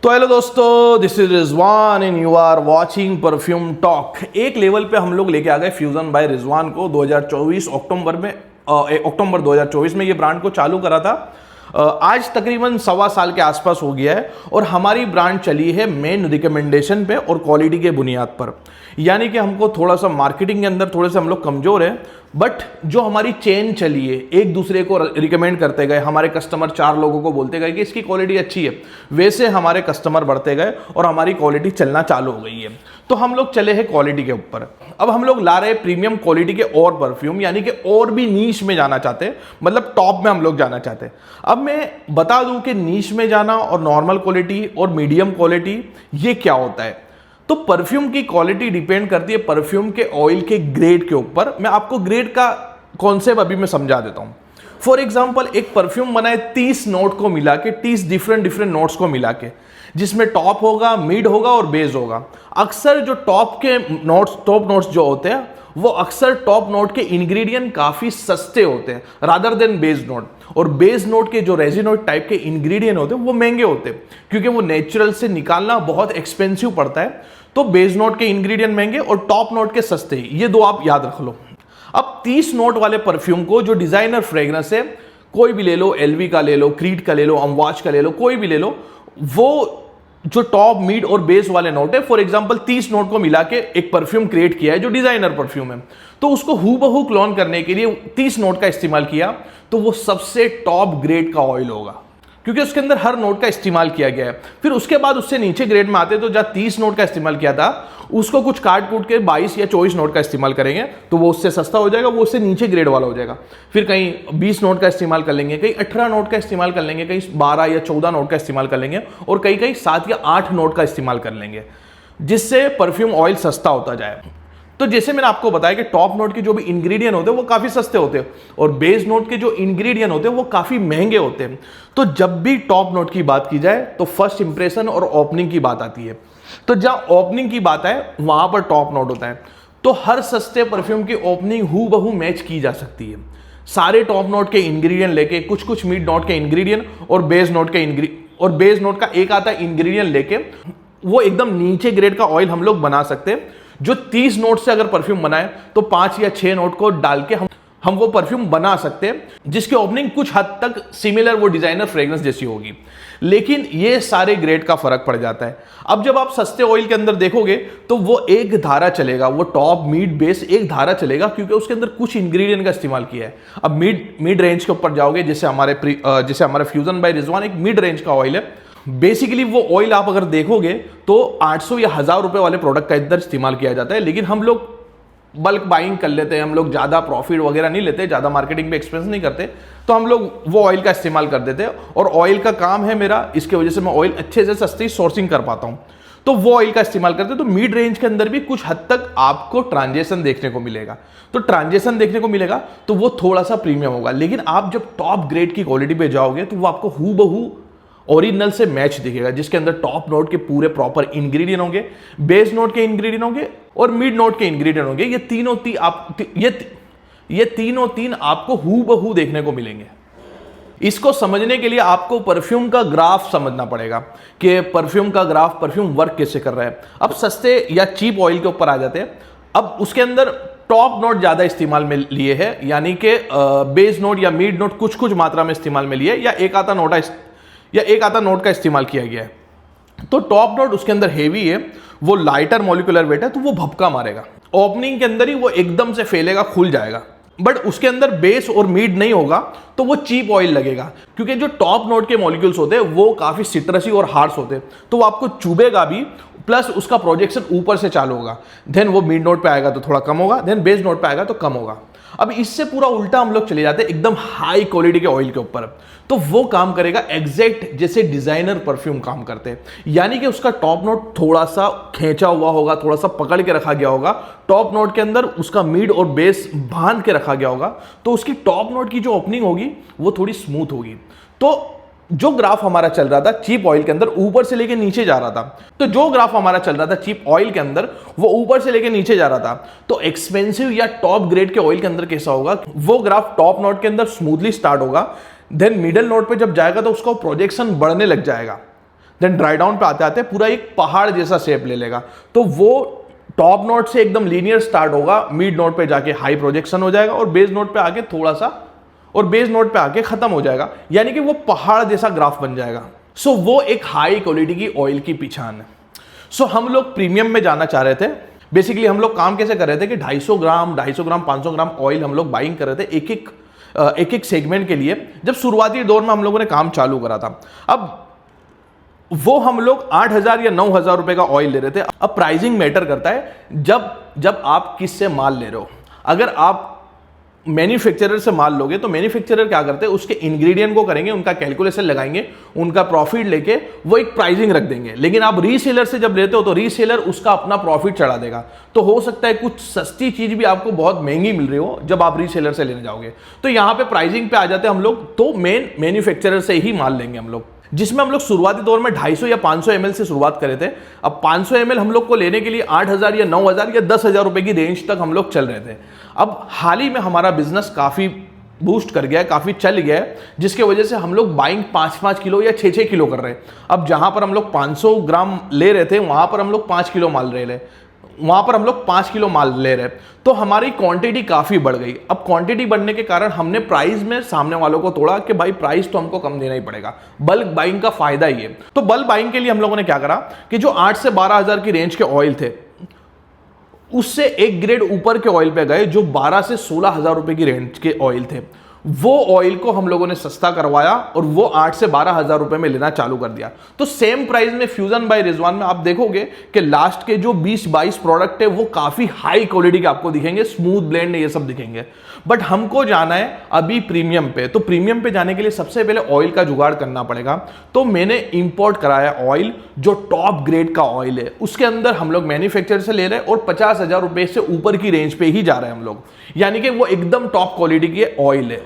तो हेलो दोस्तों, this is Rizwan and you are watching perfume talk. एक लेवल पे हम लोग लेके आ गए फ्यूजन बाय रिजवान को 2024 अक्टूबर 2024 में ये ब्रांड को चालू करा था। आज तकरीबन 1.25 साल के आसपास हो गया है और हमारी ब्रांड चली है मेन रिकमेंडेशन पे और क्वालिटी के बुनियाद पर। यानी कि हमको थोड़ा सा मार्केटिंग के अंदर थोड़े से हम लोग कमजोर हैं, बट जो हमारी चेन चली है एक दूसरे को रिकमेंड करते गए, हमारे कस्टमर 4 लोगों को बोलते गए कि इसकी क्वालिटी अच्छी है, वैसे हमारे कस्टमर बढ़ते गए और हमारी क्वालिटी चलना चालू हो गई है। तो हम लोग चले हैं क्वालिटी के ऊपर। अब हम लोग ला रहे हैं प्रीमियम क्वालिटी के और परफ्यूम, यानी कि और भी नीश में जाना चाहते हैं, मतलब टॉप में हम लोग जाना चाहते हैं। अब मैं बता दूं कि नीश में जाना और नॉर्मल क्वालिटी और मीडियम क्वालिटी ये क्या होता है। तो परफ्यूम की क्वालिटी डिपेंड करती है परफ्यूम के ऑयल के ग्रेड के ऊपर। मैं आपको ग्रेड का कॉन्सेप्ट अभी मैं समझा देता हूं। फॉर एग्जांपल, एक परफ्यूम बनाए 30 नोट को मिला के, 30 डिफरेंट नोट्स को मिला के, जिसमें टॉप होगा, मिड होगा और बेस होगा। अक्सर जो टॉप नोट्स जो होते हैं वो अक्सर टॉप नोट के इंग्रेडिएंट काफी सस्ते होते हैं रादर देन बेस नोट। और बेस नोट के जो रेजिनोट टाइप के इंग्रेडिएंट होते हैं वो महंगे होते हैं, क्योंकि वो नेचुरल से निकालना बहुत एक्सपेंसिव पड़ता है। तो बेस नोट के इंग्रेडिएंट महंगे और टॉप नोट के सस्ते, ये दो आप याद रख लो। अब 30 नोट वाले परफ्यूम को, जो डिजाइनर फ्रेग्रेंस है, कोई भी ले लो, एलवी का ले लो, क्रीड का ले लो, अमवाच का ले लो, कोई भी ले लो, वो जो टॉप, मिड और बेस वाले नोट है, फॉर एग्जांपल 30 नोट को मिला के एक परफ्यूम क्रिएट किया है जो डिजाइनर परफ्यूम है, तो उसको हूबहू क्लोन करने के लिए 30 नोट का इस्तेमाल किया, तो वो सबसे टॉप ग्रेड का ऑयल होगा, क्योंकि उसके अंदर हर नोट का इस्तेमाल किया गया है। फिर उसके बाद उससे नीचे ग्रेड में आते तो जहां 30 नोट का इस्तेमाल किया था उसको कुछ काट कूट के 22 या 24 नोट का इस्तेमाल करेंगे, तो वो उससे सस्ता हो जाएगा, वो उससे नीचे ग्रेड वाला हो जाएगा। फिर कहीं 20 नोट का इस्तेमाल कर लेंगे, कहीं 18 नोट का इस्तेमाल कर लेंगे, कहीं 12 या 14 नोट का इस्तेमाल कर लेंगे और कहीं 7 या 8 नोट का इस्तेमाल कर लेंगे, जिससे परफ्यूम ऑयल सस्ता होता जाए। तो जैसे मैंने आपको बताया कि टॉप नोट के जो भी इंग्रेडिएंट होते हैं वो काफी सस्ते होते हैं और बेस नोट के जो इंग्रेडिएंट होते हैं वो काफी महंगे होते हैं। तो जब भी टॉप नोट की बात की जाए तो फर्स्ट इंप्रेशन और ओपनिंग की बात आती है। तो जहां ओपनिंग की बात है वहां पर टॉप नोट होता है। तो हर सस्ते परफ्यूम की ओपनिंग हूबहू मैच की जा सकती है। सारे टॉप नोट के इंग्रेडिएंट लेके, कुछ मिड नोट के इंग्रेडिएंट और बेस नोट का एक आता इंग्रेडिएंट लेके वो एकदम नीचे ग्रेड का ऑयल हम लोग बना सकते हैं। जो 30 नोट से अगर परफ्यूम बनाए तो 5 या 6 नोट को डाल के हम वो परफ्यूम बना सकते हैं, जिसकी ओपनिंग कुछ हद तक सिमिलर वो डिजाइनर फ्रेग्रेंस जैसी होगी। लेकिन ये सारे ग्रेड का फर्क पड़ जाता है। अब जब आप सस्ते ऑयल के अंदर देखोगे तो वो एक धारा चलेगा, वो टॉप, मिड, बेस एक धारा चलेगा, क्योंकि उसके अंदर कुछ इंग्रेडिएंट का इस्तेमाल किया है। अब मिड रेंज के ऊपर जाओगे, जैसे हमारे फ्यूजन बाय रिजवान एक मिड रेंज का ऑयल है। बेसिकली वो ऑयल आप अगर देखोगे तो 800 या 1000 रुपए वाले प्रोडक्ट का इधर इस्तेमाल किया जाता है, लेकिन हम लोग बल्क बाइंग कर लेते हैं, हम लोग ज़्यादा प्रॉफिट वगैरह नहीं लेते, ज़्यादा मार्केटिंग पे एक्सपेंस नहीं करते, तो हम लोग वो ऑयल का इस्तेमाल कर देते हैं। और ऑयल का काम है मेरा, इसके वजह से मैं ऑयल अच्छे से सस्ती सोर्सिंग कर पाता हूँ, तो वो ऑयल का इस्तेमाल करते हैं। तो मिड रेंज के अंदर भी कुछ हद तक आपको ट्रांजेक्शन देखने को मिलेगा, तो ट्रांजेक्शन देखने को मिलेगा तो वो थोड़ा सा प्रीमियम होगा। लेकिन आप जब टॉप ग्रेड की क्वालिटी पे जाओगे तो वो आपको हूबहू ओरिजिनल से मैच दिखेगा, जिसके अंदर टॉप नोट के पूरे प्रॉपर इंग्रेडिएंट होंगे, बेस नोट के इंग्रेडिएंट होंगे और मिड नोट के इंग्रेडिएंट होंगे। ये तीनों तीन आपको हूबहू देखने को मिलेंगे। इसको समझने के लिए आपको परफ्यूम का ग्राफ समझना पड़ेगा कि परफ्यूम का ग्राफ, परफ्यूम वर्क कैसे कर रहा है। अब सस्ते या चीप ऑयल के ऊपर आ जाते हैं। अब उसके अंदर टॉप नोट ज्यादा इस्तेमाल में लिए है, यानी कि बेस नोट या मिड नोट कुछ मात्रा में इस्तेमाल में लिए, या एक आता नोट का इस्तेमाल किया गया है। तो टॉप नोट उसके अंदर हेवी है, वो लाइटर मॉलिक्यूलर वेट है, तो वो भपका मारेगा, ओपनिंग के अंदर ही वो एकदम से फैलेगा, खुल जाएगा। बट उसके अंदर बेस और मिड नहीं होगा तो वो चीप ऑयल लगेगा, क्योंकि जो टॉप नोट के मॉलिक्यूल्स होते हैं वो काफी सिट्रसी और हार्श होते हैं, तो वो आपको चुभेगा भी, प्लस उसका प्रोजेक्शन ऊपर से चालू होगा। देन वो मिड नोट पे आएगा तो थोड़ा कम होगा, देन बेस नोट पे आएगा तो कम होगा। अब इससे पूरा उल्टा हम लोग चले जाते हैं एकदम हाई क्वालिटी के ऑयल के ऊपर, तो वो काम करेगा एग्जैक्ट जैसे डिजाइनर परफ्यूम काम करते हैं, यानी कि उसका टॉप नोट थोड़ा सा खींचा हुआ होगा, थोड़ा सा पकड़ के रखा गया होगा, टॉप नोट के अंदर उसका मिड और बेस बांध के रखा गया होगा, तो उसकी टॉप नोट की जो ओपनिंग होगी वो थोड़ी स्मूथ होगी। तो जो ग्राफ हमारा चल रहा था चीप ऑयल के अंदर ऊपर से लेके नीचे जा रहा था, तो जो ग्राफ हमारा चल रहा था चीप ऑयल के अंदर वो ऊपर से लेके नीचे जा रहा था, तो एक्सपेंसिव या टॉप ग्रेड के ऑयल के अंदर कैसा होगा, वो ग्राफ टॉप नोट के अंदर स्मूथली स्टार्ट होगा, देन मिडिल नोट पे जब जाएगा तो उसका प्रोजेक्शन बढ़ने लग जाएगा, देन ड्राई डाउन पे आते आते पूरा एक पहाड़ जैसा शेप ले लेगा। तो वो टॉप नोट से एकदम लीनियर स्टार्ट होगा, मिड नोट पे जाके हाई प्रोजेक्शन हो जाएगा और बेस नोट पे आके थोड़ा सा और बेस नोट पे आके खत्म हो जाएगा, यानी कि वो पहाड़ जैसा ग्राफ बन जाएगा। सो वो एक हाई क्वालिटी की ऑयल की पहचान है। सो हम लोग प्रीमियम में जाना चाह रहे थे। बेसिकली हम लोग काम कैसे कर रहे थे कि 250 ग्राम 500 ग्राम ऑयल हम लोग बाइंग कर रहे थे एक एक सेगमेंट के लिए, जब शुरुआती दौर में हम लोगों ने काम चालू करा था। अब वो हम लोग 8,000 या 9,000 रुपए का ऑयल ले रहे थे। अब प्राइसिंग मैटर करता है जब आप किससे माल ले रहे हो। अगर आप मैन्युफैक्चरर से माल लोगे तो मैन्युफैक्चरर क्या करते हैं, उसके इंग्रेडिएंट को करेंगे, उनका कैलकुलेशन लगाएंगे, उनका प्रॉफिट लेके वो एक प्राइसिंग रख देंगे। लेकिन आप रीसेलर से जब लेते हो तो रीसेलर उसका अपना प्रॉफिट चढ़ा देगा। तो हो सकता है कुछ सस्ती चीज भी आपको बहुत महंगी मिल रही हो जब आप रीसेलर से लेने जाओगे। तो यहां पे प्राइसिंग पे आ जाते हैं हम लोग, तो मेन मैन्युफैक्चरर से ही माल लेंगे हम लोग, जिसमें हम लोग शुरुआती दौर में 250 या 500 ml से शुरुआत करे थे। अब 500 ml हम लोग को लेने के लिए 8,000 या 9,000 या 10,000 रुपए की रेंज तक हम लोग चल रहे थे। अब हाल ही में हमारा बिजनेस काफी बूस्ट कर गया है, काफी चल गया है, जिसके वजह से हम लोग बाइंग 5-5 किलो या 6-6 किलो कर रहे हैं। अब जहां पर हम लोग 500 ग्राम ले रहे थे वहां पर हम लोग 5 किलो माल ले रहे, तो हमारी क्वांटिटी काफी बढ़ गई। अब क्वांटिटी बढ़ने के कारण हमने प्राइस में सामने वालों को तोड़ा कि भाई प्राइस तो हमको कम देना ही पड़ेगा। बल्क बाइंग का फायदा ही है। तो बल्क बाइंग के लिए हम लोगों ने क्या करा कि जो 8 से 12,000 की रेंज के ऑयल थे, उससे एक ग्रेड ऊपर के ऑयल पे गए जो 12 से 16,000 रुपए की रेंज के ऑयल थे। वो ऑयल को हम लोगों ने सस्ता करवाया और वो 8 से 12,000 रुपए में लेना चालू कर दिया। तो सेम प्राइस में फ्यूजन बाय रिजवान में आप देखोगे कि लास्ट के जो 20-22 प्रोडक्ट है वो काफी हाई क्वालिटी के आपको दिखेंगे, स्मूथ ब्लेंड ये सब दिखेंगे। बट हमको जाना है अभी प्रीमियम पे। तो प्रीमियम पे जाने के लिए सबसे पहले ऑयल का जुगाड़ करना पड़ेगा। तो मैंने इंपोर्ट कराया ऑयल, जो टॉप ग्रेड का ऑयल है। उसके अंदर हम लोग मैन्युफैक्चरर से ले रहे हैं और 50,000 रुपए से ऊपर की रेंज पे ही जा रहे हैं हम लोग, यानी कि वो एकदम टॉप क्वालिटी के ऑयल है।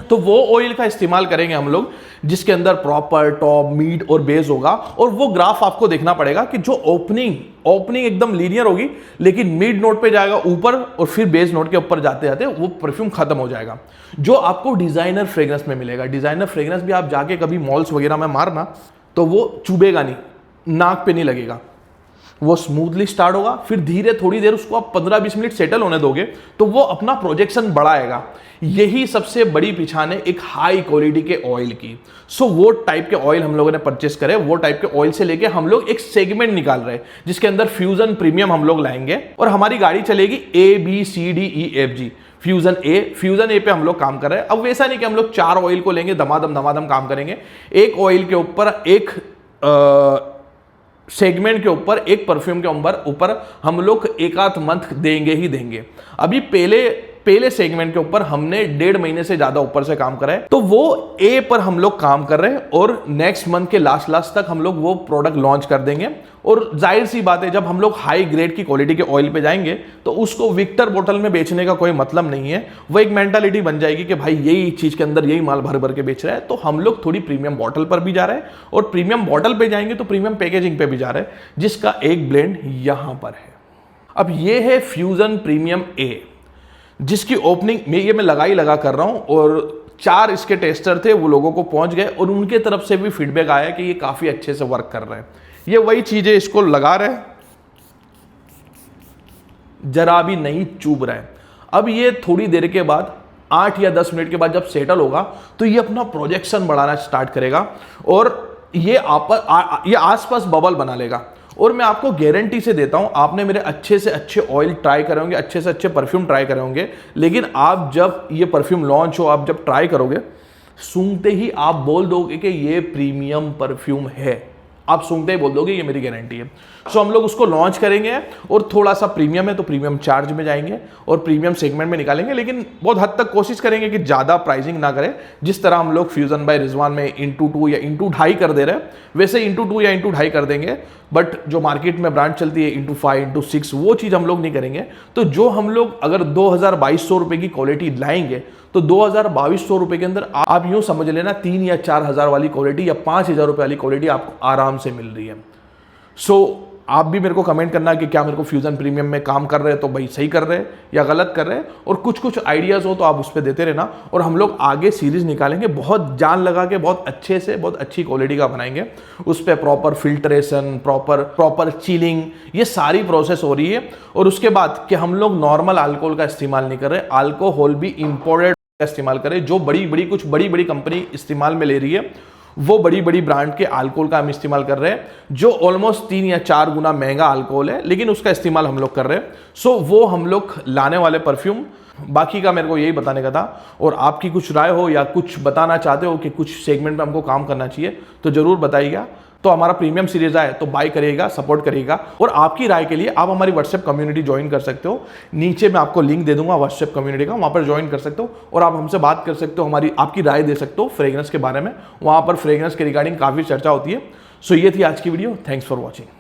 तो वो ऑयल का इस्तेमाल करेंगे हम लोग जिसके अंदर प्रॉपर टॉप, मिड और बेस होगा। और वो ग्राफ आपको देखना पड़ेगा कि जो ओपनिंग एकदम लीनियर होगी, लेकिन मिड नोट पे जाएगा ऊपर और फिर बेस नोट के ऊपर जाते जाते वो परफ्यूम खत्म हो जाएगा, जो आपको डिजाइनर फ्रेग्रेंस में मिलेगा। डिजाइनर फ्रेग्रेंस भी आप जाके कभी मॉल्स वगैरह में मारना तो वो चुभेगा नहीं, नाक पे नहीं लगेगा, वो स्मूथली स्टार्ट होगा। फिर धीरे थोड़ी देर उसको आप 15-20 मिनट सेटल होने दोगे तो वो अपना प्रोजेक्शन बढ़ाएगा। यही सबसे बड़ी पहचान है एक हाई क्वालिटी के ऑयल की। सो वो टाइप के ऑयल हम लोगों ने परचेस करे। वो टाइप के ऑयल से लेके हम लोग एक सेगमेंट निकाल रहे हैं जिसके अंदर फ्यूजन प्रीमियम हम लोग लाएंगे और हमारी गाड़ी चलेगी ABCDEFG। फ्यूजन ए पे हम लोग काम कर रहे हैं। अब वैसा नहीं कि हम लोग 4 ऑयल को लेंगे, धमाधम काम करेंगे। एक ऑयल के ऊपर, एक सेगमेंट के ऊपर, एक परफ्यूम के ऊपर हम लोग एक आध मंथ देंगे ही देंगे। अभी पहले सेगमेंट के ऊपर हमने 1.5 महीने से ज्यादा ऊपर से काम करा है, तो वो ए पर हम लोग काम कर रहे हैं और नेक्स्ट मंथ के लास्ट तक हम लोग वो प्रोडक्ट लॉन्च कर देंगे। और जाहिर सी बात है, जब हम लोग हाई ग्रेड की क्वालिटी के ऑयल पे जाएंगे तो उसको विक्टर बोतल में बेचने का कोई मतलब नहीं है। वो एक मेंटालिटी बन जाएगी कि भाई यही चीज के अंदर यही माल भर भर के बेच रहा है। तो हम लोग थोड़ी प्रीमियम बॉटल पर भी जा रहे हैं और प्रीमियम बॉटल पे जाएंगे तो प्रीमियम पैकेजिंग पे भी जा रहे हैं, जिसका एक ब्लेंड यहां पर है। अब ये है फ्यूजन प्रीमियम ए, जिसकी ओपनिंग मैं लगा कर रहा हूं और 4 इसके टेस्टर थे, वो लोगों को पहुंच गए और उनके तरफ से भी फीडबैक आया कि ये काफी अच्छे से वर्क कर रहे हैं। ये वही चीजें इसको लगा रहे हैं, जरा भी नहीं चुभ रहा है। अब ये थोड़ी देर के बाद 8 या 10 मिनट के बाद जब सेटल होगा तो ये अपना प्रोजेक्शन बढ़ाना स्टार्ट करेगा और ये आसपास बबल बना लेगा। और मैं आपको गारंटी से देता हूं, आपने मेरे अच्छे से अच्छे ऑयल ट्राई करे होंगे, अच्छे से अच्छे परफ्यूम ट्राई करे होंगे, लेकिन आप जब ये परफ्यूम लॉन्च हो, आप जब ट्राई करोगे, सूंघते ही आप बोल दोगे कि ये प्रीमियम परफ्यूम है। आप सूंघते ही बोल दोगे, ये मेरी गारंटी है। सो हम लोग उसको लॉन्च करेंगे और थोड़ा सा प्रीमियम है तो प्रीमियम चार्ज में जाएंगे और प्रीमियम सेगमेंट में निकालेंगे, लेकिन बहुत हद तक कोशिश करेंगे कि ज़्यादा प्राइसिंग ना करें। जिस तरह हम लोग फ्यूजन बाय रिजवान में x2 या x2.5 कर दे रहे हैं, वैसे x2 या x2.5 कर देंगे। बट जो मार्केट में ब्रांड चलती है x5, x6, वो चीज़ हम लोग नहीं करेंगे। तो जो हम लोग अगर 2,200 रुपये की क्वालिटी लाएंगे तो 2,200 रुपये के अंदर आप यूँ समझ लेना 3 या 4,000 वाली क्वालिटी या 5,000 रुपये वाली क्वालिटी आपको आराम से मिल रही है। सो आप भी मेरे को कमेंट करना कि क्या मेरे को फ्यूजन प्रीमियम में काम कर रहे हैं तो भाई सही कर रहे हैं या गलत कर रहे हैं, और कुछ कुछ आइडियाज़ हो तो आप उस पर देते रहना, और हम लोग आगे सीरीज निकालेंगे, बहुत जान लगा के बहुत अच्छे से बहुत अच्छी क्वालिटी का बनाएंगे। उस पर प्रॉपर फिल्ट्रेशन, प्रॉपर चिलिंग, ये सारी प्रोसेस हो रही है। और उसके बाद कि हम लोग नॉर्मल अल्कोहल का इस्तेमाल नहीं कर रहे, अल्कोहल भी इंपोर्टेड का इस्तेमाल करें। जो कुछ बड़ी बड़ी कंपनी इस्तेमाल में ले रही है, वो बड़ी बड़ी ब्रांड के अल्कोहल का हम इस्तेमाल कर रहे हैं, जो ऑलमोस्ट 3 या 4 गुना महंगा अल्कोहल है, लेकिन उसका इस्तेमाल हम लोग कर रहे हैं। सो वो हम लोग लाने वाले परफ्यूम, बाकी का मेरे को यही बताने का था। और आपकी कुछ राय हो या कुछ बताना चाहते हो कि कुछ सेगमेंट में हमको काम करना चाहिए तो जरूर बताइएगा। तो हमारा प्रीमियम सीरीज आए तो बाय करिएगा, सपोर्ट करिएगा। और आपकी राय के लिए आप हमारी व्हाट्सएप कम्युनिटी ज्वाइन कर सकते हो, नीचे मैं आपको लिंक दे दूंगा व्हाट्सएप कम्युनिटी का, वहां पर ज्वाइन कर सकते हो और आप हमसे बात कर सकते हो, आपकी राय दे सकते हो फ्रेग्रेंस के बारे में। वहां पर फ्रेग्रेंस के रिगार्डिंग काफ़ी चर्चा होती है। सो ये थी आज की वीडियो, थैंक्स फॉर वॉचिंग।